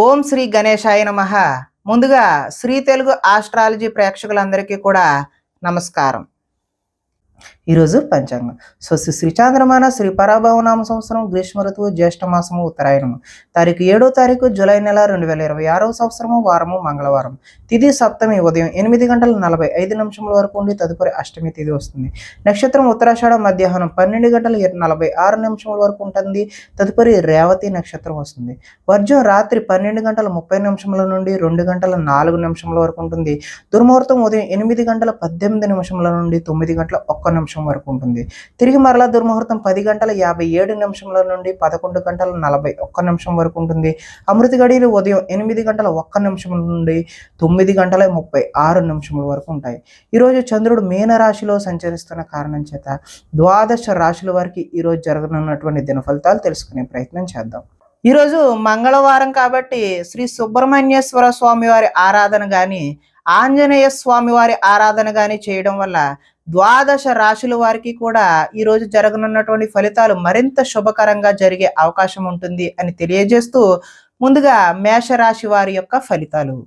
ఓం శ్రీ గణేశాయ నమః. ముందుగా శ్రీ తెలుగు ఆస్ట్రాలజీ ప్రేక్షకులందరికీ కూడా నమస్కారం. ఈరోజు పంచాంగం. శ్రీ చాంద్రమాన శ్రీ పరాభవనామ సంవత్సరం గ్రీష్మ ఋతువు జ్యేష్ఠ మాసము ఉత్తరాయణము. తారీఖు 7వ తారీఖు జూలై నెల 2026 సంవత్సరము వారము మంగళవారం. తిథి సప్తమి ఉదయం 8:45 వరకు ఉండి తదుపరి అష్టమి తిథి వస్తుంది. నక్షత్రం ఉత్తరాషాఢ మధ్యాహ్నం 12:46 వరకు ఉంటుంది. తదుపరి రేవతి నక్షత్రం వస్తుంది. వర్జం రాత్రి 12:30 నుండి 2:04 వరకు ఉంటుంది. దుర్ముహూర్తం ఉదయం 8:18 నుండి 9:01 వరకు ఉంటుంది. తిరిగి మరలా దుర్ముహూర్తం 10:57 నుండి 11:41 వరకు ఉంటుంది. అమృత గడియలు ఉదయం 8:01 నుండి 9:36 వరకు ఉంటాయి. ఈరోజు చంద్రుడు మీన రాశిలో సంచరిస్తున్న కారణం చేత ద్వాదశ రాశుల వారికి ఈరోజు జరగనున్నటువంటి దిన ఫలితాలు తెలుసుకునే ప్రయత్నం చేద్దాం. ఈరోజు మంగళవారం కాబట్టి శ్రీ సుబ్రహ్మణ్యేశ్వర స్వామి వారి ఆరాధన కానీ ఆంజనేయ స్వామి వారి ఆరాధన కానీ చేయడం వల్ల ద్వాదశ రాశుల వారికి కూడా ఈరోజు జరగనున్నటువంటి ఫలితాలు మరింత శుభకరంగా జరిగే అవకాశం ఉంటుంది అని తెలియజేస్తూ ముందుగా మేషరాశి వారి యొక్క ఫలితాలు.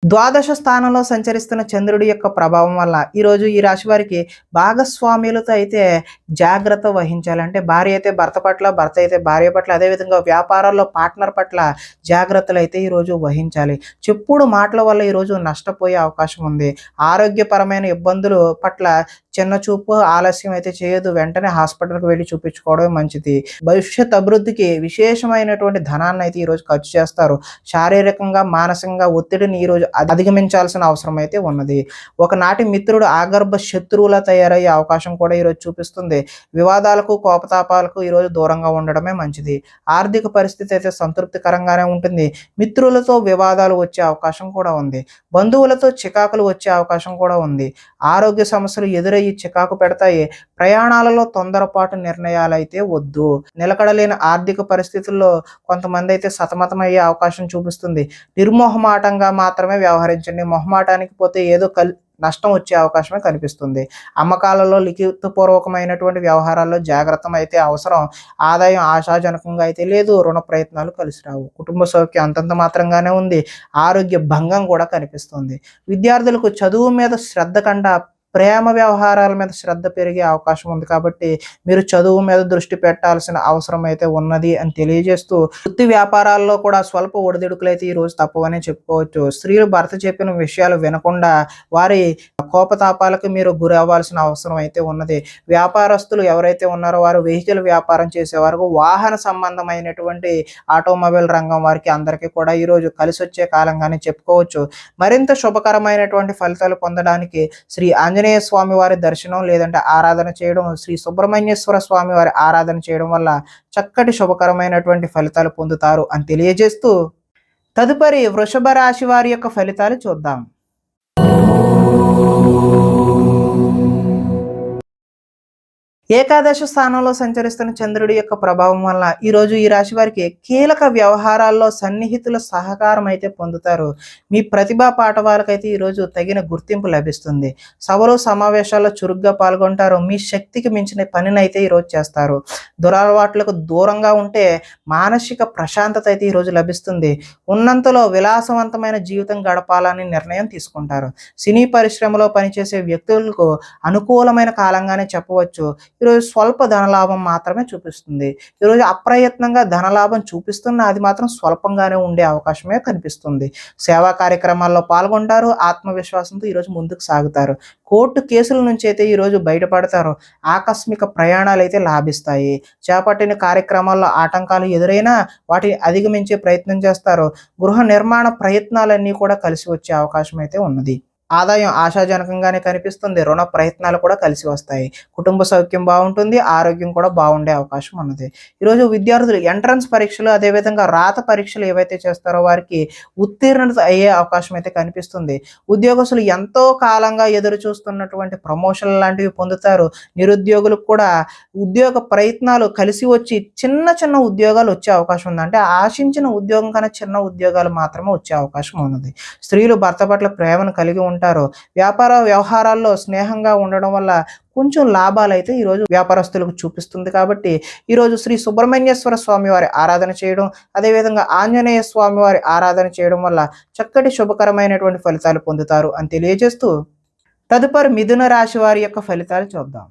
ద్వాదశ స్థానంలో సంచరిస్తున్న చంద్రుడి యొక్క ప్రభావం వల్ల ఈరోజు ఈ రాశి వారికి భాగస్వామ్యులతో అయితే జాగ్రత్త వహించాలి. అంటే భార్య అయితే భర్త పట్ల, భర్త అయితే భార్య పట్ల, అదేవిధంగా వ్యాపారాల్లో పార్ట్నర్ పట్ల జాగ్రత్తలు అయితే ఈరోజు వహించాలి. చెప్పుడు మాటల వల్ల ఈరోజు నష్టపోయే అవకాశం ఉంది. ఆరోగ్యపరమైన ఇబ్బందులు పట్ల చిన్న చూపు ఆలస్యం అయితే చేయదు. వెంటనే హాస్పిటల్కి వెళ్ళి చూపించుకోవడమే మంచిది. భవిష్యత్ అభివృద్ధికి విశేషమైనటువంటి ధనాన్ని అయితే ఈరోజు ఖర్చు చేస్తారు. శారీరకంగా మానసికంగా ఒత్తిడిని ఈరోజు అధిగమించాల్సిన అవసరం అయితే ఉన్నది. ఒకనాటి మిత్రుడు ఆగర్భ శత్రువులా తయారయ్యే అవకాశం కూడా ఈరోజు చూపిస్తుంది. వివాదాలకు కోపతాపాలకు ఈరోజు దూరంగా ఉండడమే మంచిది. ఆర్థిక పరిస్థితి అయితే సంతృప్తికరంగానే ఉంటుంది. మిత్రులతో వివాదాలు వచ్చే అవకాశం కూడా ఉంది. బంధువులతో చికాకులు వచ్చే అవకాశం కూడా ఉంది. ఆరోగ్య సమస్యలు ఎదురయ్యి చికాకు పెడతాయి. ప్రయాణాలలో తొందరపాటు నిర్ణయాలు అయితే వద్దు. నిలకడలేని ఆర్థిక పరిస్థితుల్లో కొంతమంది అయితే సతమతమయ్యే అవకాశం చూపిస్తుంది. నిర్మోహమాటంగా మాత్రమే వ్యవహరించండి. మొహమాటానికి పోతే ఏదో నష్టం వచ్చే అవకాశమే కనిపిస్తుంది. అమ్మకాలలో లిఖితపూర్వకమైనటువంటి వ్యవహారాల్లో జాగ్రత్త అయితే అవసరం. ఆదాయం ఆశాజనకంగా అయితే లేదు. రుణ ప్రయత్నాలు కలిసి రావు. కుటుంబ సౌఖ్యం అంతంత మాత్రంగానే ఉంది. ఆరోగ్య భంగం కూడా కనిపిస్తుంది. విద్యార్థులకు చదువు మీద శ్రద్ధ కంటే ప్రేమ వ్యవహారాల మీద శ్రద్ధ పెరిగే అవకాశం ఉంది. కాబట్టి మీరు చదువు మీద దృష్టి పెట్టాల్సిన అవసరం అయితే ఉన్నది అని తెలియజేస్తూ వృత్తి వ్యాపారాల్లో కూడా స్వల్ప ఒడిదుడుకులు అయితే ఈరోజు తప్పవనే చెప్పుకోవచ్చు. స్త్రీలు భర్త చెప్పిన విషయాలు వినకుండా వారి కోపతాపాలకు మీరు గురి అవ్వాల్సిన అవసరం అయితే ఉన్నది. వ్యాపారస్తులు ఎవరైతే ఉన్నారో వారు వెహికల్ వ్యాపారం చేసేవారు, వాహన సంబంధమైనటువంటి ఆటోమొబైల్ రంగం వారికి అందరికీ కూడా ఈరోజు కలిసి వచ్చే కాలంగానే చెప్పుకోవచ్చు. మరింత శుభకరమైనటువంటి ఫలితాలు పొందడానికి శ్రీ ఆంజనేయ స్వామి వారి దర్శనం లేదంటే ఆరాధన చేయడం, శ్రీ సుబ్రహ్మణ్యేశ్వర స్వామి వారి ఆరాధన చేయడం వల్ల చక్కటి శుభకరమైనటువంటి ఫలితాలు పొందుతారు అని తెలియజేస్తూ తదుపరి వృషభ రాశి వారి యొక్క ఫలితాలు చూద్దాం. ఏకాదశ స్థానంలో సంచరిస్తున్న చంద్రుడి యొక్క ప్రభావం వల్ల ఈరోజు ఈ రాశి వారికి కీలక వ్యవహారాల్లో సన్నిహితుల సహకారం అయితే పొందుతారు. మీ ప్రతిభా పాఠవాలకైతే ఈరోజు తగిన గుర్తింపు లభిస్తుంది. సభలో సమావేశాల్లో చురుగ్గా పాల్గొంటారు. మీ శక్తికి మించిన పనిని అయితే ఈరోజు చేస్తారు. దురలవాట్లకు దూరంగా ఉంటే మానసిక ప్రశాంతత అయితే ఈరోజు లభిస్తుంది. ఉన్నంతలో విలాసవంతమైన జీవితం గడపాలని నిర్ణయం తీసుకుంటారు. సినీ పరిశ్రమలో పనిచేసే వ్యక్తులకు అనుకూలమైన కాలంగానే చెప్పవచ్చు. ఈరోజు స్వల్ప ధనలాభం మాత్రమే చూపిస్తుంది. ఈరోజు అప్రయత్నంగా ధనలాభం చూపిస్తున్న అది మాత్రం స్వల్పంగానే ఉండే అవకాశమే కనిపిస్తుంది. సేవా కార్యక్రమాల్లో పాల్గొంటారు. ఆత్మవిశ్వాసంతో ఈరోజు ముందుకు సాగుతారు. కోర్టు కేసుల నుంచి అయితే ఈరోజు బయటపడతారు. ఆకస్మిక ప్రయాణాలు అయితే లాభిస్తాయి. చేపట్టిన కార్యక్రమాల్లో ఆటంకాలు ఎదురైనా వాటిని అధిగమించే ప్రయత్నం చేస్తారు. గృహ నిర్మాణ ప్రయత్నాలన్నీ కూడా కలిసి వచ్చే అవకాశం అయితే ఉన్నది. ఆదాయం ఆశాజనకంగానే కనిపిస్తుంది. రుణ ప్రయత్నాలు కూడా కలిసి వస్తాయి. కుటుంబ సౌఖ్యం బాగుంటుంది. ఆరోగ్యం కూడా బాగుండే అవకాశం ఉన్నది. ఈరోజు విద్యార్థులు ఎంట్రన్స్ పరీక్షలు అదేవిధంగా రాత పరీక్షలు ఏవైతే చేస్తారో వారికి ఉత్తీర్ణత అయ్యే అవకాశం అయితే కనిపిస్తుంది. ఉద్యోగస్తులు ఎంతో కాలంగా ఎదురు చూస్తున్నటువంటి ప్రమోషన్లు లాంటివి పొందుతారు. నిరుద్యోగులకు కూడా ఉద్యోగ ప్రయత్నాలు కలిసి వచ్చి చిన్న చిన్న ఉద్యోగాలు వచ్చే అవకాశం ఉంది. అంటే ఆశించిన ఉద్యోగం కన్నా చిన్న ఉద్యోగాలు మాత్రమే వచ్చే అవకాశం ఉన్నది. స్త్రీలు భర్త పట్ల ప్రేమను కలిగి ఉంటారు. వ్యాపార వ్యవహారాల్లో స్నేహంగా ఉండడం వల్ల కొంచెం లాభాలైతే ఈరోజు వ్యాపారస్తులకు చూపిస్తుంది. కాబట్టి ఈరోజు శ్రీ సుబ్రహ్మణ్యేశ్వర స్వామి వారి ఆరాధన చేయడం, అదేవిధంగా ఆంజనేయ స్వామి వారి ఆరాధన చేయడం వల్ల చక్కటి శుభకరమైనటువంటి ఫలితాలు పొందుతారు అని తెలియజేస్తూ, తదుపరి మిథున రాశి వారి యొక్క ఫలితాలు చూద్దాం.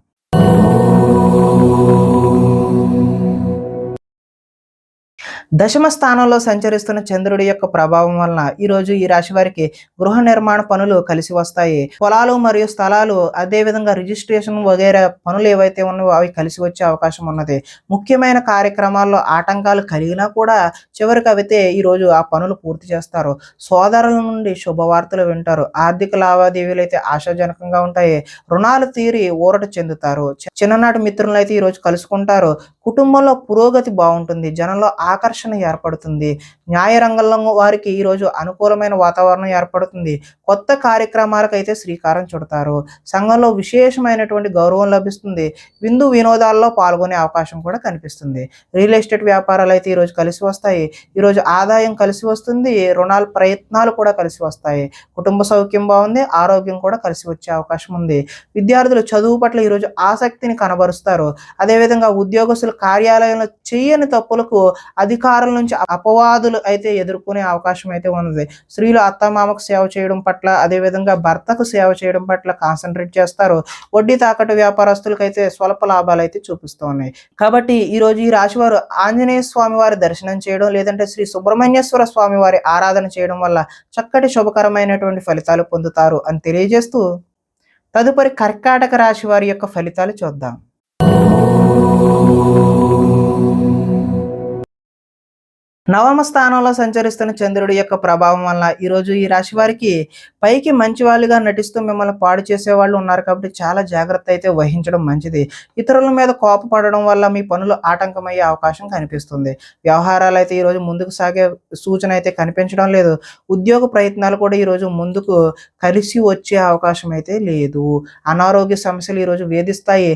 దశమ స్థానంలో సంచరిస్తున్న చంద్రుడి యొక్క ప్రభావం వలన ఈరోజు ఈ రాశి వారికి గృహ నిర్మాణ పనులు కలిసి వస్తాయి. పొలాలు మరియు స్థలాలు, అదేవిధంగా రిజిస్ట్రేషన్ వగైరా పనులు ఏవైతే ఉన్నాయో అవి కలిసి వచ్చే అవకాశం ఉన్నది. ముఖ్యమైన కార్యక్రమాల్లో ఆటంకాలు కలిగినా కూడా చివరికి అయితే ఈరోజు ఆ పనులు పూర్తి చేస్తారు. సోదరుల నుండి శుభవార్తలు వింటారు. ఆర్థిక లావాదేవీలు అయితే ఆశాజనకంగా ఉంటాయి. రుణాలు తీరి ఊరట చెందుతారు. చిన్ననాటి మిత్రులను అయితే ఈరోజు కలుసుకుంటారు. కుటుంబంలో పురోగతి బాగుంటుంది. జనంలో ఆకర్షణ ఏర్పడుతుంది. న్యాయ రంగంలో వారికి ఈరోజు అనుకూలమైన వాతావరణం ఏర్పడుతుంది. కొత్త కార్యక్రమాలకు అయితే శ్రీకారం చుడతారు. సంఘంలో విశేషమైనటువంటి గౌరవం లభిస్తుంది. విందు వినోదాల్లో పాల్గొనే అవకాశం కూడా కనిపిస్తుంది. రియల్ ఎస్టేట్ వ్యాపారాలు అయితే ఈరోజు కలిసి వస్తాయి. ఈరోజు ఆదాయం కలిసి వస్తుంది. రుణాల ప్రయత్నాలు కూడా కలిసి వస్తాయి. కుటుంబ సౌఖ్యం బాగుంది. ఆరోగ్యం కూడా కలిసి వచ్చే అవకాశం ఉంది. విద్యార్థులు చదువు పట్ల ఈరోజు ఆసక్తిని కనబరుస్తారు. అదేవిధంగా ఉద్యోగస్తులు కార్యాలయంలో చేయని తప్పులకు అధికారుల నుంచి అపవాదులు అయితే ఎదుర్కొనే అవకాశం అయితే ఉన్నది. స్త్రీలు అత్తమామకు సేవ చేయడం పట్ల, అదేవిధంగా భర్తకు సేవ చేయడం పట్ల కాన్సన్ట్రేట్ చేస్తారు. వడ్డీ తాకట్టు వ్యాపారస్తులకు అయితే స్వల్ప లాభాలు అయితే చూపిస్తూ ఉన్నాయి. కాబట్టి ఈరోజు ఈ రాశి వారు ఆంజనేయ స్వామి వారి దర్శనం చేయడం, లేదంటే శ్రీ సుబ్రహ్మణ్యేశ్వర స్వామి వారి ఆరాధన చేయడం వల్ల చక్కటి శుభకరమైనటువంటి ఫలితాలు పొందుతారు అని తెలియజేస్తూ, తదుపరి కర్కాటక రాశి వారి యొక్క ఫలితాలు చూద్దాం. నవమ స్థానంలో సంచరిస్తున్న చంద్రుడి యొక్క ప్రభావం వల్ల ఈరోజు ఈ రాశి వారికి పైకి మంచి వాళ్ళుగా నటిస్తూ మిమ్మల్ని పాడు చేసే వాళ్ళు ఉన్నారు. కాబట్టి చాలా జాగ్రత్త అయితే వహించడం మంచిది. ఇతరుల మీద కోపపడడం వల్ల మీ పనులు ఆటంకమయ్యే అవకాశం కనిపిస్తుంది. వ్యవహారాలు అయితే ఈరోజు ముందుకు సాగే సూచన అయితే కనిపించడం లేదు. ఉద్యోగ ప్రయత్నాలు కూడా ఈరోజు ముందుకు కలిసి వచ్చే అవకాశం అయితే లేదు. అనారోగ్య సమస్యలు ఈరోజు వేధిస్తాయి.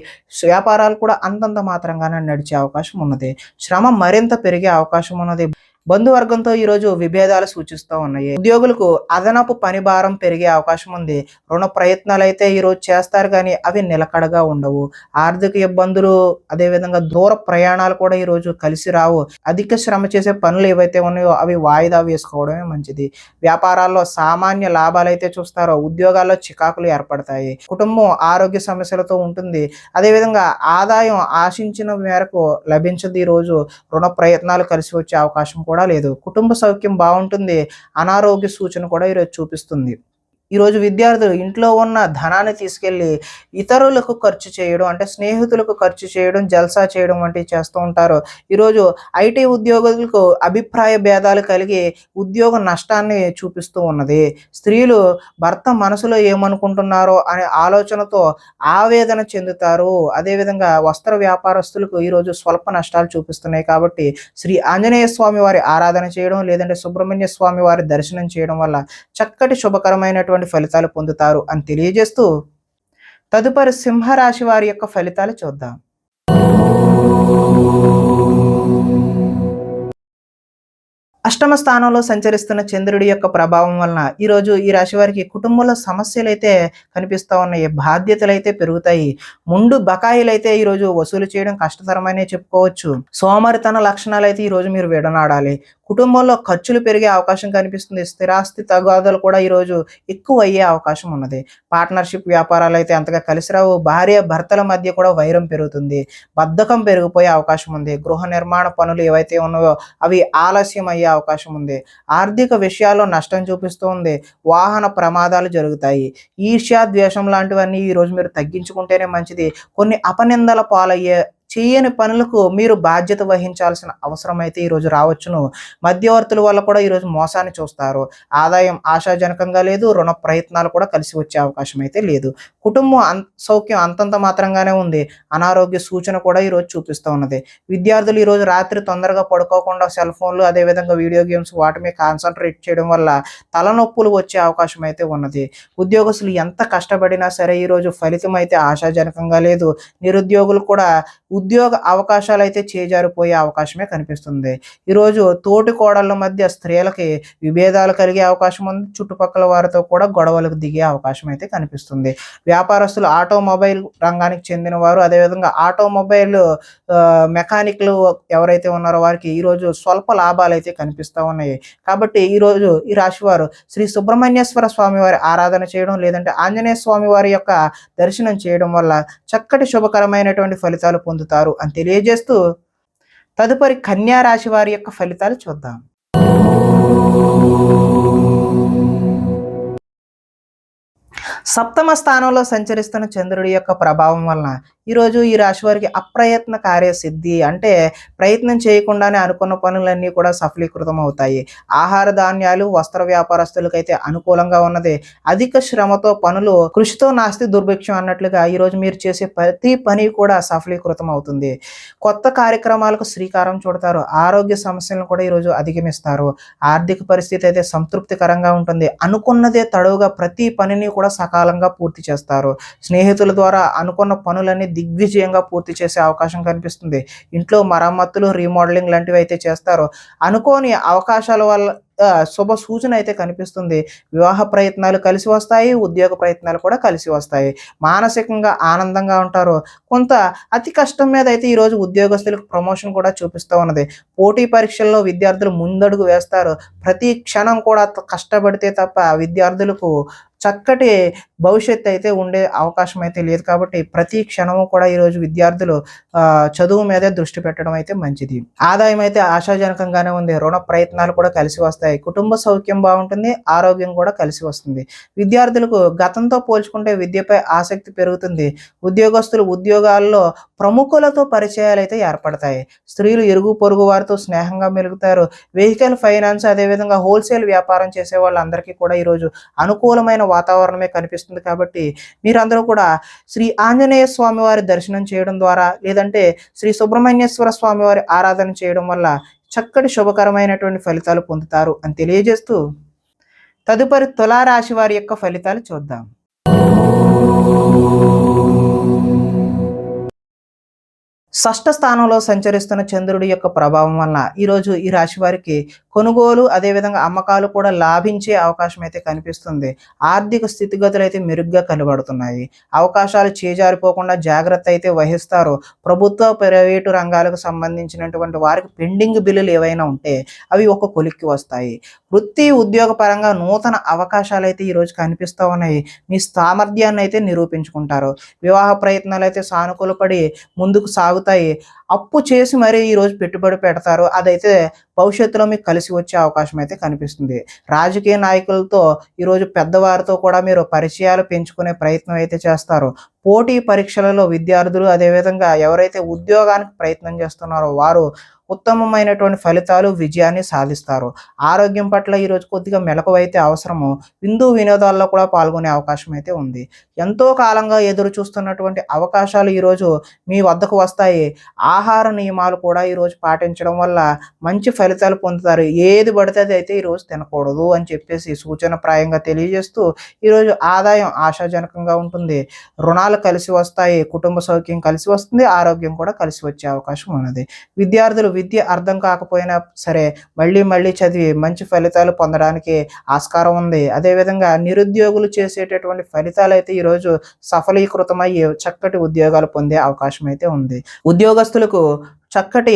వ్యాపారాలు కూడా అంతంత మాత్రంగానే నడిచే అవకాశం ఉన్నది. శ్రమ మరింత పెరిగే అవకాశం ఉన్నది. బంధువర్గంతో ఈరోజు విభేదాలు సూచిస్తూ ఉన్నాయి. ఉద్యోగులకు అదనపు పని భారం పెరిగే అవకాశం ఉంది. రుణ ప్రయత్నాలు అయితే ఈరోజు చేస్తారు, కానీ అవి నిలకడగా ఉండవు. ఆర్థిక ఇబ్బందులు, అదేవిధంగా దూర ప్రయాణాలు కూడా ఈరోజు కలిసి రావు. అధిక శ్రమ చేసే పనులు ఏవైతే ఉన్నాయో అవి వాయిదా వేసుకోవడమే మంచిది. వ్యాపారాల్లో సామాన్య లాభాలు అయితే చూస్తారో, ఉద్యోగాల్లో చికాకులు ఏర్పడతాయి. కుటుంబం ఆరోగ్య సమస్యలతో ఉంటుంది. అదేవిధంగా ఆదాయం ఆశించిన మేరకు లభించదు. ఈరోజు రుణ ప్రయత్నాలు కలిసి వచ్చే అవకాశం కూడా లేదు. కుటుంబ సౌఖ్యం బాగుంటుంది. అనారోగ్య సూచన కూడా ఈరోజు చూపిస్తుంది. ఈరోజు విద్యార్థులు ఇంట్లో ఉన్న ధనాన్ని తీసుకెళ్ళి ఇతరులకు ఖర్చు చేయడం, అంటే స్నేహితులకు ఖర్చు చేయడం, జల్సా చేయడం వంటివి చేస్తూ ఉంటారు. ఈరోజు ఐటీ ఉద్యోగులకు అభిప్రాయ భేదాలు కలిగి ఉద్యోగ నష్టాన్ని చూపిస్తూ ఉన్నది. స్త్రీలు భర్త మనసులో ఏమనుకుంటున్నారో అనే ఆలోచనతో ఆవేదన చెందుతారు. అదేవిధంగా వస్త్ర వ్యాపారస్తులకు ఈరోజు స్వల్ప నష్టాలు చూపిస్తున్నాయి. కాబట్టి శ్రీ ఆంజనేయ స్వామి వారి ఆరాధన చేయడం, లేదంటే సుబ్రహ్మణ్య స్వామి వారి దర్శనం చేయడం వల్ల చక్కటి శుభకరమైనటువంటి ఫలితాలు పొందుతారు అని తెలియజేస్తూ, తదుపరి సింహరాశి వారి యొక్క ఫలితాలు చూద్దాం. అష్టమ స్థానంలో సంచరిస్తున్న చంద్రుడి యొక్క ప్రభావం వలన ఈరోజు ఈ రాశి వారికి కుటుంబంలో సమస్యలు అయితే కనిపిస్తూ ఉన్నాయి. బాధ్యతలు అయితే పెరుగుతాయి. ముందు బకాయిలు అయితే ఈరోజు వసూలు చేయడం కష్టతరమనే చెప్పుకోవచ్చు. సోమరితన లక్షణాలు అయితే ఈరోజు మీరు విడనాడాలి. కుటుంబంలో ఖర్చులు పెరిగే అవకాశం కనిపిస్తుంది. స్థిరాస్తి తగాదాలు కూడా ఈరోజు ఎక్కువ అయ్యే అవకాశం ఉన్నది. పార్ట్నర్షిప్ వ్యాపారాలు అయితే అంతగా కలిసి రావు. భార్య భర్తల మధ్య కూడా వైరం పెరుగుతుంది. బద్ధకం పెరిగిపోయే అవకాశం ఉంది. గృహ నిర్మాణ పనులు ఏవైతే ఉన్నాయో అవి ఆలస్యం అయ్యే అవకాశం ఉంది. ఆర్థిక విషయాల్లో నష్టం చూపిస్తూ ఉంది. వాహన ప్రమాదాలు జరుగుతాయి. ఈర్ష్య, ద్వేషం లాంటివన్నీ ఈరోజు మీరు తగ్గించుకుంటేనే మంచిది. కొన్ని అపనిందల పాలయ్యే చేయని పనులకు మీరు బాధ్యత వహించాల్సిన అవసరం అయితే ఈరోజు రావచ్చును. మధ్యవర్తుల వల్ల కూడా ఈరోజు మోసాన్ని చూస్తారు. ఆదాయం ఆశాజనకంగా లేదు. రుణ ప్రయత్నాలు కూడా కలిసి వచ్చే అవకాశం అయితే లేదు. కుటుంబం సౌఖ్యం అంతంత మాత్రంగానే ఉంది. అనారోగ్య సూచన కూడా ఈరోజు చూపిస్తూ ఉన్నది. విద్యార్థులు ఈరోజు రాత్రి తొందరగా పడుకోకుండా సెల్ ఫోన్లు, అదేవిధంగా వీడియో గేమ్స్ వాటి మీద కాన్సన్ట్రేట్ చేయడం వల్ల తలనొప్పులు వచ్చే అవకాశం అయితే ఉన్నది. ఉద్యోగస్తులు ఎంత కష్టపడినా సరే ఈరోజు ఫలితం అయితే ఆశాజనకంగా లేదు. నిరుద్యోగులు కూడా ఉద్యోగ అవకాశాలు అయితే చేజారిపోయే అవకాశమే కనిపిస్తుంది. ఈరోజు తోటి కోడళ్ళ మధ్య స్త్రీలకి విభేదాలు కలిగే అవకాశం ఉంది. చుట్టుపక్కల వారితో కూడా గొడవలకు దిగే అవకాశం అయితే కనిపిస్తుంది. వ్యాపారస్తులు ఆటోమొబైల్ రంగానికి చెందిన వారు, అదేవిధంగా ఆటోమొబైల్ మెకానిక్‌లు ఎవరైతే ఉన్నారో వారికి ఈరోజు స్వల్ప లాభాలైతే కనిపిస్తా ఉన్నాయి. కాబట్టి ఈరోజు ఈ రాశివారు శ్రీ సుబ్రహ్మణ్యేశ్వర స్వామి వారి ఆరాధన చేయడం, లేదంటే ఆంజనేయ స్వామి వారి యొక్క దర్శనం చేయడం వల్ల చక్కటి శుభకరమైనటువంటి ఫలితాలు పొందుతారు అని తెలియజేస్తూ, తదుపరి కన్యా రాశి వారి యొక్క ఫలితాలు చూద్దాం. సప్తమ స్థానంలో సంచరిస్తున్న చంద్రుడి యొక్క ప్రభావం వలన ఈరోజు ఈ రాశి వారికి అప్రయత్న కార్యసిద్ధి, అంటే ప్రయత్నం చేయకుండానే అనుకున్న పనులన్నీ కూడా సఫలీకృతం అవుతాయి. ఆహార ధాన్యాలు, వస్త్ర వ్యాపారస్తులకైతే అనుకూలంగా ఉన్నది. అధిక శ్రమతో పనులు, కృషితో నాస్తి దుర్భిక్షం అన్నట్లుగా ఈరోజు మీరు చేసే ప్రతి పని కూడా సఫలీకృతం అవుతుంది. కొత్త కార్యక్రమాలకు శ్రీకారం చుడతారు. ఆరోగ్య సమస్యలను కూడా ఈరోజు అధిగమిస్తారు. ఆర్థిక పరిస్థితి అయితే సంతృప్తికరంగా ఉంటుంది. అనుకున్నదే తడవుగా ప్రతి పనిని కూడా సకాలంగా పూర్తి చేస్తారు. స్నేహితుల ద్వారా అనుకున్న పనులన్నీ దిగ్విజయంగా పూర్తి చేసే అవకాశం కనిపిస్తుంది. ఇంట్లో మరమ్మతులు, రీమోడలింగ్ లాంటివి అయితే చేస్తారు. అనుకోని అవకాశాల వల్ల శుభ సూచన అయితే కనిపిస్తుంది. వివాహ ప్రయత్నాలు కలిసి వస్తాయి. ఉద్యోగ ప్రయత్నాలు కూడా కలిసి వస్తాయి. మానసికంగా ఆనందంగా ఉంటారు. కొంత అతి కష్టం మీద అయితే ఈరోజు ఉద్యోగస్తులకు ప్రమోషన్ కూడా చూపిస్తూ ఉన్నది. పోటీ పరీక్షల్లో విద్యార్థులు ముందడుగు వేస్తారు. ప్రతి క్షణం కూడా కష్టపడితే తప్ప విద్యార్థులకు చక్కటి భవిష్యత్తు అయితే ఉండే అవకాశం అయితే లేదు. కాబట్టి ప్రతి క్షణము కూడా ఈరోజు విద్యార్థులు చదువు మీదే దృష్టి పెట్టడం అయితే మంచిది. ఆదాయం అయితే ఆశాజనకంగానే ఉంది. రుణ ప్రయత్నాలు కూడా కలిసి వస్తాయి. కుటుంబ సౌఖ్యం బాగుంటుంది. ఆరోగ్యం కూడా కలిసి వస్తుంది. విద్యార్థులకు గతంతో పోల్చుకుంటే విద్యపై ఆసక్తి పెరుగుతుంది. ఉద్యోగస్తులు ఉద్యోగాల్లో ప్రముఖులతో పరిచయాలు అయితే ఏర్పడతాయి. స్త్రీలు ఇరుగు పొరుగు వారితో స్నేహంగా మెలుగుతారు. వెహికల్ ఫైనాన్స్, అదేవిధంగా హోల్సేల్ వ్యాపారం చేసే వాళ్ళందరికీ కూడా ఈరోజు అనుకూలమైన వాతావరణమే కనిపిస్తుంది. కాబట్టి మీరందరూ కూడా శ్రీ ఆంజనేయ స్వామి వారి దర్శనం చేయడం ద్వారా, లేదంటే శ్రీ సుబ్రహ్మణ్యేశ్వర స్వామి వారి ఆరాధన చేయడం వల్ల చక్కటి శుభకరమైనటువంటి ఫలితాలు పొందుతారు అని తెలియజేస్తూ, తదుపరి తులారాశి వారి యొక్క ఫలితాలు చూద్దాం. షష్ఠ స్థానంలో సంచరిస్తున్న చంద్రుడి యొక్క ప్రభావం వలన ఈరోజు ఈ రాశి వారికి కొనుగోలు, అదేవిధంగా అమ్మకాలు కూడా లాభించే అవకాశం అయితే కనిపిస్తుంది. ఆర్థిక స్థితిగతులు అయితే మెరుగ్గా కనబడుతున్నాయి. అవకాశాలు చేజారిపోకుండా జాగ్రత్త అయితే వహిస్తారు. ప్రభుత్వ, ప్రైవేటు రంగాలకు సంబంధించినటువంటి వారికి పెండింగ్ బిల్లులు ఏవైనా ఉంటే అవి ఒక కొలిక్కి వస్తాయి. వృత్తి, ఉద్యోగ పరంగా నూతన అవకాశాలు అయితే ఈరోజు కనిపిస్తూ ఉన్నాయి. మీ సామర్థ్యాన్ని అయితే నిరూపించుకుంటారు. వివాహ ప్రయత్నాలు అయితే సానుకూలపడి ముందుకు సాగుతాయి. అప్పు చేసి మరీ ఈరోజు పెట్టుబడి పెడతారు. అదైతే భవిష్యత్తులో మీకు కలిసి వచ్చే అవకాశం అయితే కనిపిస్తుంది. రాజకీయ నాయకులతో ఈరోజు పెద్దవారితో కూడా మీరు పరిచయాలు పెంచుకునే ప్రయత్నం అయితే చేస్తారు. పోటీ పరీక్షలలో విద్యార్థులు, అదేవిధంగా ఎవరైతే ఉద్యోగానికి ప్రయత్నం చేస్తున్నారో వారు ఉత్తమమైనటువంటి ఫలితాలు, విజయాన్ని సాధిస్తారు. ఆరోగ్యం పట్ల ఈరోజు కొద్దిగా మెలకువైతే అవసరము. విందు వినోదాల్లో కూడా పాల్గొనే అవకాశం అయితే ఉంది. ఎంతో కాలంగా ఎదురు చూస్తున్నటువంటి అవకాశాలు ఈరోజు మీ వద్దకు వస్తాయి. ఆహార నియమాలు కూడా ఈరోజు పాటించడం వల్ల మంచి ఫలితాలు పొందుతారు. ఏది పడితే అది అయితే ఈరోజు తినకూడదు అని చెప్పేసి సూచనప్రాయంగా తెలియజేస్తూ, ఈరోజు ఆదాయం ఆశాజనకంగా ఉంటుంది. రుణాలు కలిసి వస్తాయి. కుటుంబ సౌఖ్యం కలిసి వస్తుంది. ఆరోగ్యం కూడా కలిసి వచ్చే అవకాశం ఉన్నది. విద్యార్థులు విద్య అర్థం కాకపోయినా సరే మళ్ళీ చదివి మంచి ఫలితాలు పొందడానికి ఆస్కారం ఉంది. అదేవిధంగా నిరుద్యోగులు చేసేటటువంటి ఫలితాలు అయితే ఈరోజు సఫలీకృతమయ్యి చక్కటి ఉద్యోగాలు పొందే అవకాశం అయితే ఉంది. ఉద్యోగస్తులకు చక్కటి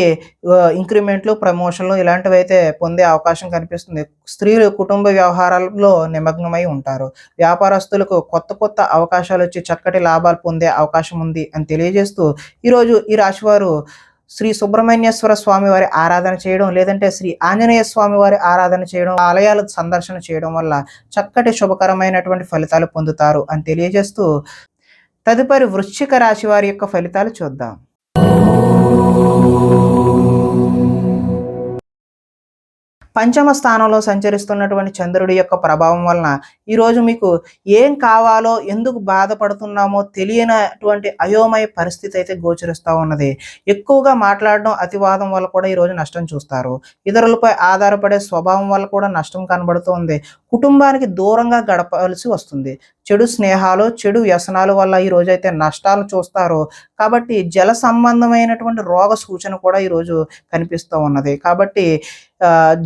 ఇంక్రిమెంట్లు, ప్రమోషన్లు ఇలాంటివి అయితే పొందే అవకాశం కనిపిస్తుంది. స్త్రీలు కుటుంబ వ్యవహారాల్లో నిమగ్నమై ఉంటారు. వ్యాపారస్తులకు కొత్త అవకాశాలు వచ్చి చక్కటి లాభాలు పొందే అవకాశం ఉంది అని తెలియజేస్తూ, ఈరోజు ఈ రాశివారు శ్రీ సుబ్రహ్మణ్యేశ్వర స్వామి వారి ఆరాధన చేయడం, లేదంటే శ్రీ ఆంజనేయ స్వామి వారి ఆరాధన చేయడం, ఆలయాల సందర్శన చేయడం వల్ల చక్కటి శుభకరమైనటువంటి ఫలితాలు పొందుతారు అని తెలియజేస్తూ, తదుపరి వృశ్చిక రాశి వారి యొక్క ఫలితాలు చూద్దాం. పంచమ స్థానంలో సంచరిస్తున్నటువంటి చంద్రుడి యొక్క ప్రభావం వలన ఈరోజు మీకు ఏం కావాలో, ఎందుకు బాధపడుతున్నామో తెలియనటువంటి అయోమయ పరిస్థితి అయితే గోచరిస్తూ ఉన్నది. ఎక్కువగా మాట్లాడడం, అతివాదం వల్ల కూడా ఈరోజు నష్టం చూస్తారు. ఇతరులపై ఆధారపడే స్వభావం వల్ల కూడా నష్టం కనబడుతుంది. కుటుంబానికి దూరంగా గడపాల్సి వస్తుంది. చెడు స్నేహాలు, చెడు వ్యసనాల వల్ల ఈరోజైతే నష్టాలు చూస్తారు. కాబట్టి జల సంబంధమైనటువంటి రోగ సూచన కూడా ఈరోజు కనిపిస్తూ ఉన్నది. కాబట్టి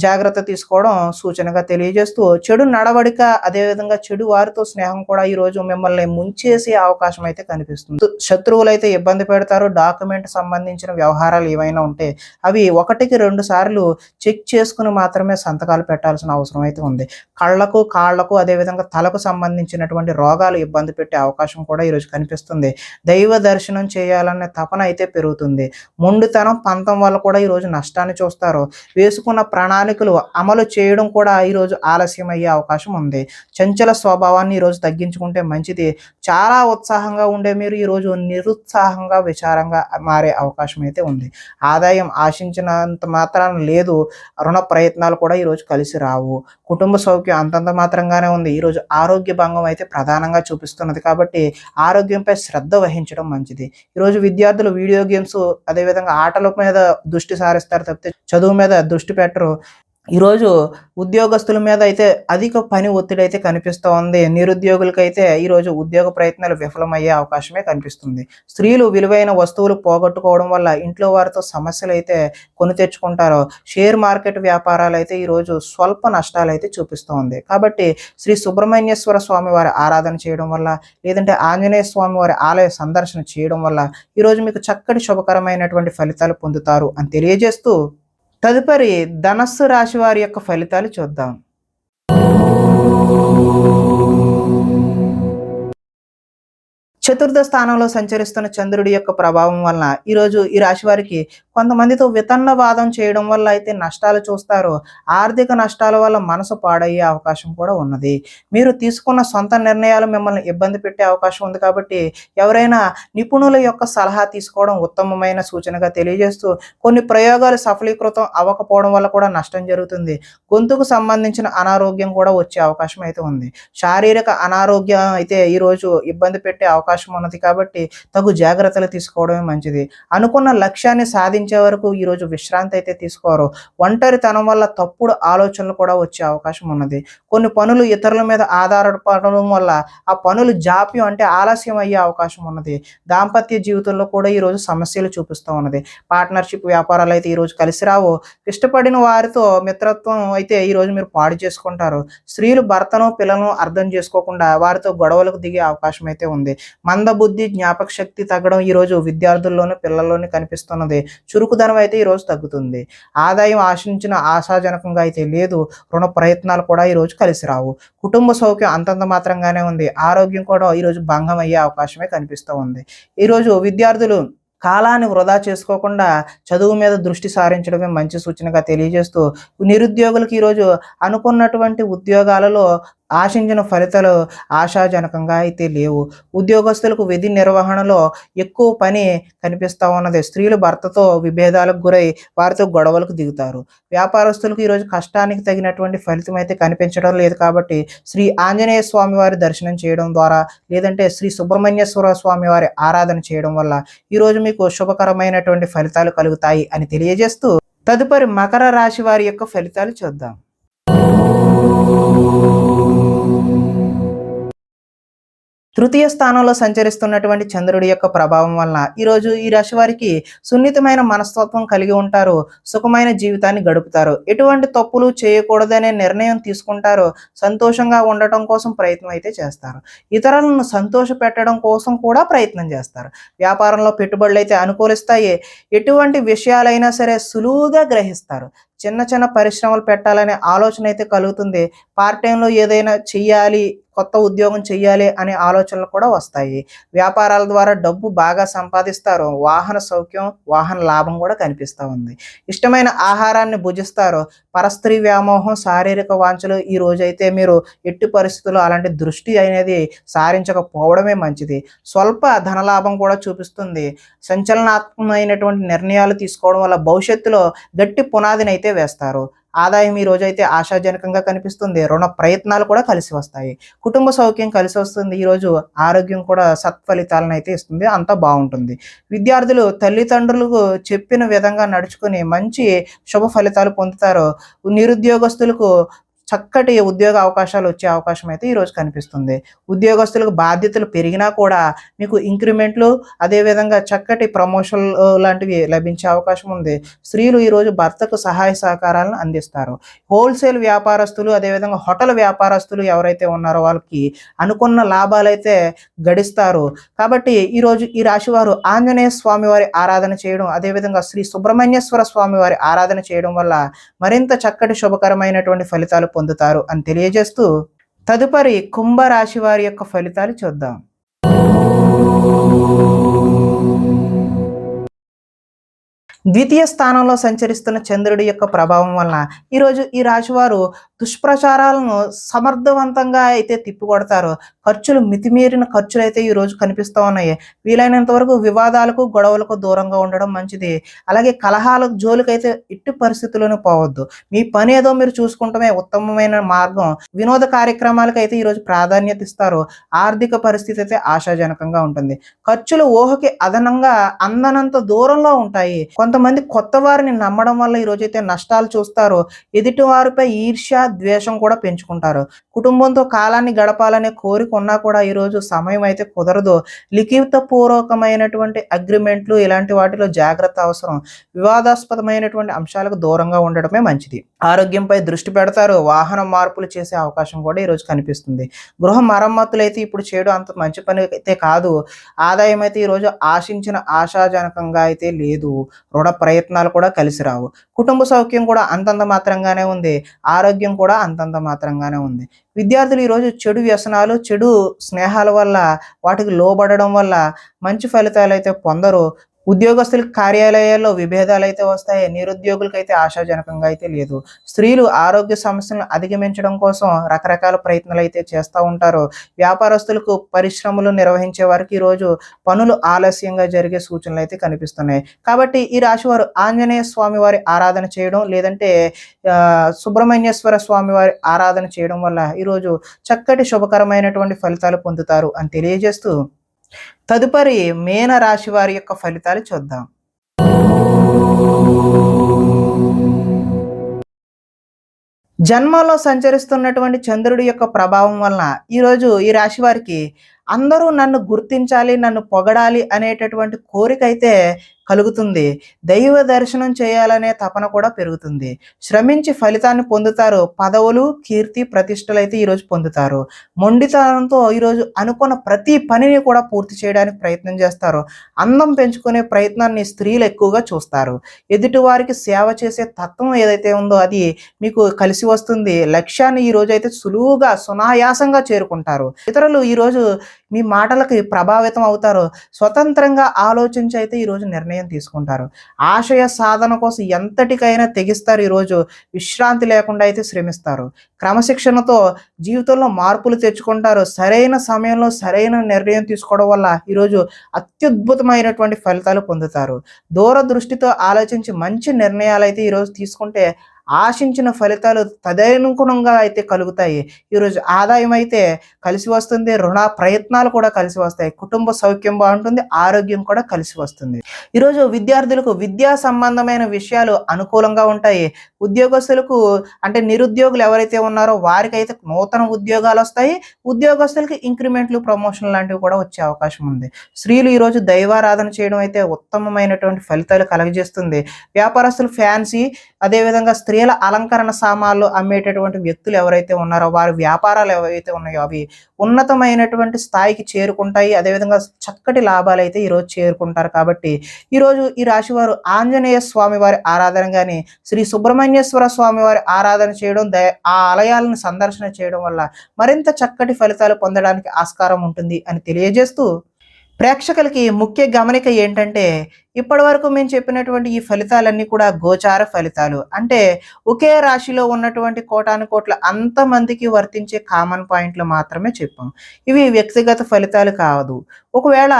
జాగ్రత్త తీసుకోవడం సూచనగా తెలియజేస్తూ, చెడు నడవడిక అదేవిధంగా చెడు వారితో స్నేహం కూడా ఈరోజు మిమ్మల్ని ముంచేసే అవకాశం అయితే కనిపిస్తుంది. శత్రువులైతే ఇబ్బంది పెడతారు. డాక్యుమెంట్ సంబంధించిన వ్యవహారాలు ఏవైనా ఉంటే అవి 1కి 2 సార్లు చెక్ చేసుకుని మాత్రమే సంతకాలు పెట్టాల్సిన అవసరం అయితే ఉంది. కళ్ళకు, కాళ్లకు అదేవిధంగా తలకు సంబంధించినటువంటి రోగాలు ఇబ్బంది పెట్టే అవకాశం కూడా ఈరోజు కనిపిస్తుంది. దైవ దర్శనం చేయాలనే తపన అయితే పెరుగుతుంది. మొండితనం, పంతం వల్ల కూడా ఈరోజు నష్టాన్ని చూస్తారు. వేసుకున్న ప్రణాళికలు అమలు చేయడం కూడా ఈరోజు ఆలస్యం అయ్యే అవకాశం ఉంది. చంచల స్వభావాన్ని ఈరోజు తగ్గించుకుంటే మంచిది. చాలా ఉత్సాహంగా ఉండే మీరు ఈరోజు నిరుత్సాహంగా, విచారంగా మారే అవకాశం అయితే ఉంది. ఆదాయం ఆశించినంత మాత్రాన లేదు. రుణ ప్రయత్నాలు కూడా ఈరోజు కలిసి రావు. కుటుంబ సౌఖ్యం అంతంత మాత్రంగానే ఉంది. ఈరోజు ఆరోగ్య భంగం అయితే ప్రధానంగా చూపిస్తున్నది. కాబట్టి ఆరోగ్యంపై శ్రద్ధ వహించడం మంచిది. ఈరోజు విద్యార్థులు వీడియో గేమ్స్ అదేవిధంగా ఆటల మీద దృష్టి సారిస్తారు తప్పితే చదువు మీద దృష్టి పెట్టరు. ఈరోజు ఉద్యోగస్తుల మీద అయితే అధిక పని ఒత్తిడి అయితే కనిపిస్తూ ఉంది. నిరుద్యోగులకైతే ఈరోజు ఉద్యోగ ప్రయత్నాలు విఫలమయ్యే అవకాశమే కనిపిస్తుంది. స్త్రీలు విలువైన వస్తువులు పోగొట్టుకోవడం వల్ల ఇంట్లో వారితో సమస్యలు అయితే కొని తెచ్చుకుంటారు. షేర్ మార్కెట్ వ్యాపారాలు అయితే ఈరోజు స్వల్ప నష్టాలు అయితే చూపిస్తూ ఉంది. కాబట్టి శ్రీ సుబ్రహ్మణ్యేశ్వర స్వామి వారి ఆరాధన చేయడం వల్ల, లేదంటే ఆంజనేయ స్వామి వారి ఆలయ సందర్శన చేయడం వల్ల ఈరోజు మీకు చక్కటి శుభకరమైనటువంటి ఫలితాలు పొందుతారు అని తెలియజేస్తూ, తదుపరి ధనస్సు రాశి వారి యొక్క ఫలితాలు చూద్దాం. చతుర్థ స్థానంలో సంచరిస్తున్న చంద్రుడి యొక్క ప్రభావం వలన ఈరోజు ఈ రాశి వారికి కొంతమందితో వితన్నవాదం చేయడం వల్ల అయితే నష్టాలు చూస్తారు. ఆర్థిక నష్టాల వల్ల మనసు పాడయ్యే అవకాశం కూడా ఉన్నది. మీరు తీసుకున్న సొంత నిర్ణయాలు మిమ్మల్ని ఇబ్బంది పెట్టే అవకాశం ఉంది. కాబట్టి ఎవరైనా నిపుణుల యొక్క సలహా తీసుకోవడం ఉత్తమమైన సూచనగా తెలియజేస్తూ, కొన్ని ప్రయోగాలు సఫలీకృతం అవ్వకపోవడం వల్ల కూడా నష్టం జరుగుతుంది. గొంతుకు సంబంధించిన అనారోగ్యం కూడా వచ్చే అవకాశం అయితే ఉంది. శారీరక అనారోగ్యం అయితే ఈరోజు ఇబ్బంది పెట్టే అవకాశం ఉన్నది. కాబట్టి తగు జాగ్రత్తలు తీసుకోవడమే మంచిది. అనుకున్న లక్ష్యాన్ని సాధించే వరకు ఈరోజు విశ్రాంతి అయితే తీసుకోరు. ఒంటరితనం వల్ల తప్పుడు ఆలోచనలు కూడా వచ్చే అవకాశం ఉన్నది. కొన్ని పనులు ఇతరుల మీద ఆధారపడడం వల్ల ఆ పనులు జాప్యం అంటే ఆలస్యం అయ్యే అవకాశం ఉన్నది. దాంపత్య జీవితంలో కూడా ఈరోజు సమస్యలు చూపిస్తూ ఉన్నది. పార్ట్నర్షిప్ వ్యాపారాలు అయితే ఈరోజు కలిసి రావు. ఇష్టపడిన వారితో మిత్రత్వం అయితే ఈరోజు మీరు పాడు చేసుకుంటారు. స్త్రీలు భర్తను, పిల్లలను అర్థం చేసుకోకుండా వారితో గొడవలకు దిగే అవకాశం అయితే ఉంది. మందబుద్ధి, జ్ఞాపక శక్తి తగ్గడం ఈరోజు విద్యార్థుల్లోనూ, పిల్లల్లోనూ కనిపిస్తున్నది. చురుకుదనం అయితే ఈరోజు తగ్గుతుంది. ఆదాయం ఆశించిన ఆశాజనకంగా అయితే లేదు. రుణ ప్రయత్నాలు కూడా ఈరోజు కలిసి రావు. కుటుంబ సౌఖ్యం అంతంత మాత్రంగానే ఉంది. ఆరోగ్యం కూడా ఈరోజు భంగం అయ్యే అవకాశమే కనిపిస్తూ ఉంది. ఈరోజు విద్యార్థులు కాలాన్ని వృధా చేసుకోకుండా చదువు మీద దృష్టి సారించడమే మంచి సూచనగా తెలియజేస్తూ, నిరుద్యోగులకు ఈరోజు అనుకున్నటువంటి ఉద్యోగాలలో ఆశించిన ఫలితాలు ఆశాజనకంగా అయితే లేవు. ఉద్యోగస్తులకు విధి నిర్వహణలో ఎక్కువ పని కనిపిస్తూ ఉన్నది. స్త్రీలు భర్తతో విభేదాలకు గురై వారితో గొడవలకు దిగుతారు. వ్యాపారస్తులకు ఈరోజు కష్టానికి తగినటువంటి ఫలితం అయితే కనిపించడం లేదు. కాబట్టి శ్రీ ఆంజనేయ స్వామి వారి దర్శనం చేయడం ద్వారా, లేదంటే శ్రీ సుబ్రహ్మణ్యేశ్వర స్వామి వారి ఆరాధన చేయడం వల్ల ఈరోజు మీకు శుభకరమైనటువంటి ఫలితాలు కలుగుతాయి అని తెలియజేస్తూ, తదుపరి మకర రాశి వారి యొక్క ఫలితాలు చూద్దాం. తృతీయ స్థానంలో సంచరిస్తున్నటువంటి చంద్రుడి యొక్క ప్రభావం వలన ఈరోజు ఈ రాశి వారికి సున్నితమైన మనస్తత్వం కలిగి ఉంటారు. సుఖమైన జీవితాన్ని గడుపుతారు. ఎటువంటి తప్పులు చేయకూడదనే నిర్ణయం తీసుకుంటారు. సంతోషంగా ఉండటం కోసం ప్రయత్నం అయితే చేస్తారు. ఇతరులను సంతోష పెట్టడం కోసం కూడా ప్రయత్నం చేస్తారు. వ్యాపారంలో పెట్టుబడులు అయితే అనుకూలిస్తాయి. ఎటువంటి విషయాలైనా సరే సులువుగా గ్రహిస్తారు. చిన్న చిన్న పరిశ్రమలు పెట్టాలనే ఆలోచన అయితే కలుగుతుంది. పార్ట్ టైంలో ఏదైనా చెయ్యాలి, కొత్త ఉద్యోగం చెయ్యాలి అనే ఆలోచనలు కూడా వస్తాయి. వ్యాపారాల ద్వారా డబ్బు బాగా సంపాదిస్తారు. వాహన సౌఖ్యం, వాహన లాభం కూడా కనిపిస్తూ ఉంది. ఇష్టమైన ఆహారాన్ని భుజిస్తారు. పరస్త్రీ వ్యామోహం, శారీరక వాంఛలు ఈ రోజైతే మీరు ఎట్టి పరిస్థితుల్లో అలాంటి దృష్టి అనేది సారించకపోవడమే మంచిది. స్వల్ప ధనలాభం కూడా చూపిస్తుంది. సంచలనాత్మకమైనటువంటి నిర్ణయాలు తీసుకోవడం వల్ల భవిష్యత్తులో గట్టి పునాదిని అయితే వేస్తారు. ఆదాయం ఈ రోజైతే ఆశాజనకంగా కనిపిస్తుంది. రుణ ప్రయత్నాలు కూడా కలిసి వస్తాయి. కుటుంబ సౌఖ్యం కలిసి వస్తుంది. ఈరోజు ఆరోగ్యం కూడా సత్ఫలితాలను అయితే ఇస్తుంది. అంతా బాగుంటుంది. విద్యార్థులు తల్లిదండ్రులకు చెప్పిన విధంగా నడుచుకుని మంచి శుభ ఫలితాలు పొందుతారు. నిరుద్యోగస్తులకు చక్కటి ఉద్యోగ అవకాశాలు వచ్చే అవకాశం అయితే ఈరోజు కనిపిస్తుంది. ఉద్యోగస్తులకు బాధ్యతలు పెరిగినా కూడా మీకు ఇంక్రిమెంట్లు, అదేవిధంగా చక్కటి ప్రమోషన్ లాంటివి లభించే అవకాశం ఉంది. స్త్రీలు ఈరోజు భర్తకు సహాయ సహకారాలను అందిస్తారు. హోల్సేల్ వ్యాపారస్తులు, అదేవిధంగా హోటల్ వ్యాపారస్తులు ఎవరైతే ఉన్నారో వాళ్ళకి అనుకున్న లాభాలైతే గడిస్తారు. కాబట్టి ఈరోజు ఈ రాశి వారు ఆంజనేయ స్వామి వారి ఆరాధన చేయడం, అదేవిధంగా శ్రీ సుబ్రహ్మణ్యేశ్వర స్వామి వారి ఆరాధన చేయడం వల్ల మరింత చక్కటి శుభకరమైనటువంటి ఫలితాలు పొందుతారు అని తెలియజేస్తూ, తదుపరి కుంభరాశి వారి యొక్క ఫలితాలు చూద్దాం. ద్వితీయ స్థానంలో సంచరిస్తున్న చంద్రుడి యొక్క ప్రభావం వలన ఈరోజు ఈ రాశివారు దుష్ప్రచారాలను సమర్థవంతంగా అయితే తిప్పికొడతారు. ఖర్చులు మితిమీరిన ఖర్చులు అయితే ఈరోజు కనిపిస్తూ ఉన్నాయి. వీలైనంత వరకు వివాదాలకు, గొడవలకు దూరంగా ఉండడం మంచిది. అలాగే కలహాల జోలికైతే ఎట్టి పరిస్థితుల్లోనూ పోవద్దు. మీ పని ఏదో మీరు చూసుకుంటమే ఉత్తమమైన మార్గం. వినోద కార్యక్రమాలకు అయితే ఈరోజు ప్రాధాన్యత ఇస్తారు. ఆర్థిక పరిస్థితి అయితే ఆశాజనకంగా ఉంటుంది. ఖర్చులు ఊహకి అదనంగా అందనంత దూరంలో ఉంటాయి. కొంతమంది కొత్త వారిని నమ్మడం వల్ల ఈరోజైతే నష్టాలు చూస్తారు. ఎదుటి వారిపై ఈర్ష్య, ద్వేషం కూడా పెంచుకుంటారు. కుటుంబంతో కాలాన్ని గడపాలనే కోరిక ఉన్నా కూడా ఈరోజు సమయం అయితే కుదరదు. లిఖిత పూర్వకమైనటువంటి అగ్రిమెంట్లు ఇలాంటి వాటిలో జాగ్రత్త అవసరం. వివాదాస్పదమైనటువంటి అంశాలకు దూరంగా ఉండడమే మంచిది. ఆరోగ్యంపై దృష్టి పెడతారు. వాహన మార్పులు చేసే అవకాశం కూడా ఈరోజు కనిపిస్తుంది. గృహ మరమ్మతులు అయితే ఇప్పుడు చేయడం అంత మంచి పని అయితే కాదు. ఆదాయం అయితే ఈరోజు ఆశించిన ఆశాజనకంగా అయితే లేదు. రుణ ప్రయత్నాలు కూడా కలిసి రావు. కుటుంబ సౌఖ్యం కూడా అంతంత మాత్రంగానే ఉంది. ఆరోగ్యం కూడా అంతంత మాత్రంగానే ఉంది. విద్యార్థులు ఈరోజు చెడు వ్యసనాలు, చెడు స్నేహాల వల్ల, వాటికి లోబడడం వల్ల మంచి ఫలితాలు అయితే పొందరు. ఉద్యోగస్తులకు కార్యాలయాల్లో విభేదాలు అయితే వస్తాయి. నిరుద్యోగులకైతే ఆశాజనకంగా అయితే లేదు. స్త్రీలు ఆరోగ్య సమస్యలను అధిగమించడం కోసం రకరకాల ప్రయత్నాలు అయితే చేస్తూ ఉంటారు. వ్యాపారస్తులకు, పరిశ్రమలు నిర్వహించే వారికి ఈరోజు పనులు ఆలస్యంగా జరిగే సూచనలు అయితే కనిపిస్తున్నాయి. కాబట్టి ఈ రాశి వారు ఆంజనేయ స్వామి వారి ఆరాధన చేయడం, లేదంటే సుబ్రహ్మణ్యేశ్వర స్వామి వారి ఆరాధన చేయడం వల్ల ఈరోజు చక్కటి శుభకరమైనటువంటి ఫలితాలు పొందుతారు అని తెలియజేస్తూ, తదుపరి మీన రాశి వారి యొక్క ఫలితాలు చూద్దాం. జన్మలో సంచరిస్తున్నటువంటి చంద్రుడి యొక్క ప్రభావం వలన ఈరోజు ఈ రాశి వారికి అందరూ నన్ను గుర్తించాలి, నన్ను పొగడాలి అనేటటువంటి కోరిక అయితే కలుగుతుంది. దైవ దర్శనం చేయాలనే తపన కూడా పెరుగుతుంది. శ్రమించి ఫలితాన్ని పొందుతారు. పదవులు, కీర్తి, ప్రతిష్టలు అయితే ఈరోజు పొందుతారు. మొండితనంతో ఈరోజు అనుకున్న ప్రతి పనిని కూడా పూర్తి చేయడానికి ప్రయత్నం చేస్తారు. అందం పెంచుకునే ప్రయత్నాన్ని స్త్రీలు ఎక్కువగా చూస్తారు. ఎదుటి వారికి సేవ చేసే తత్వం ఏదైతే ఉందో అది మీకు కలిసి వస్తుంది. లక్ష్యాన్ని ఈ రోజు అయితే సులువుగా, సునాయాసంగా చేరుకుంటారు. ఇతరులు ఈరోజు మీ మాటలకి ప్రభావితం అవుతారు. స్వతంత్రంగా ఆలోచించి అయితే ఈరోజు నిర్ణయం తీసుకుంటారు. ఆశయ సాధన కోసం ఎంతటికైనా తెగిస్తారు. ఈరోజు విశ్రాంతి లేకుండా అయితే శ్రమిస్తారు. క్రమశిక్షణతో జీవితంలో మార్పులు తెచ్చుకుంటారు. సరైన సమయంలో సరైన నిర్ణయం తీసుకోవడం వల్ల ఈరోజు అత్యద్భుతమైనటువంటి ఫలితాలు పొందుతారు. దూరదృష్టితో ఆలోచించి మంచి నిర్ణయాలు అయితే ఈరోజు తీసుకుంటే ఆశించిన ఫలితాలు తదనుగుణంగా అయితే కలుగుతాయి. ఈరోజు ఆదాయం అయితే కలిసి వస్తుంది. రుణ ప్రయత్నాలు కూడా కలిసి వస్తాయి. కుటుంబ సౌఖ్యం బాగుంటుంది. ఆరోగ్యం కూడా కలిసి వస్తుంది. ఈరోజు విద్యార్థులకు విద్యా సంబంధమైన విషయాలు అనుకూలంగా ఉంటాయి. ఉద్యోగస్తులకు, అంటే నిరుద్యోగులు ఎవరైతే ఉన్నారో వారికైతే నూతన ఉద్యోగాలు వస్తాయి. ఉద్యోగస్తులకి ఇంక్రిమెంట్లు, ప్రమోషన్ లాంటివి కూడా వచ్చే అవకాశం ఉంది. స్త్రీలు ఈరోజు దైవారాధన చేయడం అయితే ఉత్తమమైనటువంటి ఫలితాలు కలగజేస్తుంది. వ్యాపారస్తులు ఫ్యాన్సీ, అదేవిధంగా స్త్రీల అలంకరణ సామాన్లు అమ్మేటటువంటి వ్యక్తులు ఎవరైతే ఉన్నారో వారి వ్యాపారాలు ఏవైతే ఉన్నాయో అవి ఉన్నతమైనటువంటి స్థాయికి చేరుకుంటాయి. అదేవిధంగా చక్కటి లాభాలు అయితే ఈరోజు చేరుకుంటారు. కాబట్టి ఈరోజు ఈ రాశి వారు ఆంజనేయ స్వామి వారి ఆరాధన కానీ, శ్రీ సుబ్రహ్మణ్యేశ్వర స్వామి వారి ఆరాధన చేయడం, ఆ ఆలయాలను సందర్శన చేయడం వల్ల మరింత చక్కటి ఫలితాలు పొందడానికి ఆస్కారం ఉంటుంది అని తెలియజేస్తూ, ప్రేక్షకులకి ముఖ్య గమనిక ఏంటంటే, ఇప్పటి వరకు మేము చెప్పినటువంటి ఈ ఫలితాలన్నీ కూడా గోచార ఫలితాలు. అంటే ఒకే రాశిలో ఉన్నటువంటి కోటాను కోట్ల అంతమందికి వర్తించే కామన్ పాయింట్లు మాత్రమే చెప్పాం. ఇవి వ్యక్తిగత ఫలితాలు కాదు. ఒకవేళ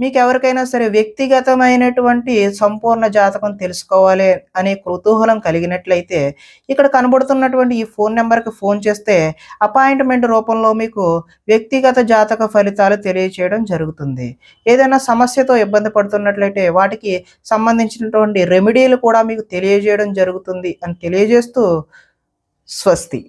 మీకు ఎవరికైనా సరే వ్యక్తిగతమైనటువంటి సంపూర్ణ జాతకం తెలుసుకోవాలి అనే కుతూహలం కలిగినట్లయితే ఇక్కడ కనబడుతున్నటువంటి ఈ ఫోన్ నెంబర్కి ఫోన్ చేస్తే అపాయింట్మెంట్ రూపంలో మీకు వ్యక్తిగత జాతక ఫలితాలు తెలియచేయడం జరుగుతుంది. ఏదైనా సమస్యతో ఇబ్బంది పడుతున్నట్లయితే వాటికి సంబంధించినటువంటి రెమెడీలు కూడా మీకు తెలియజేయడం జరుగుతుంది అని తెలియజేస్తూ, స్వస్తి.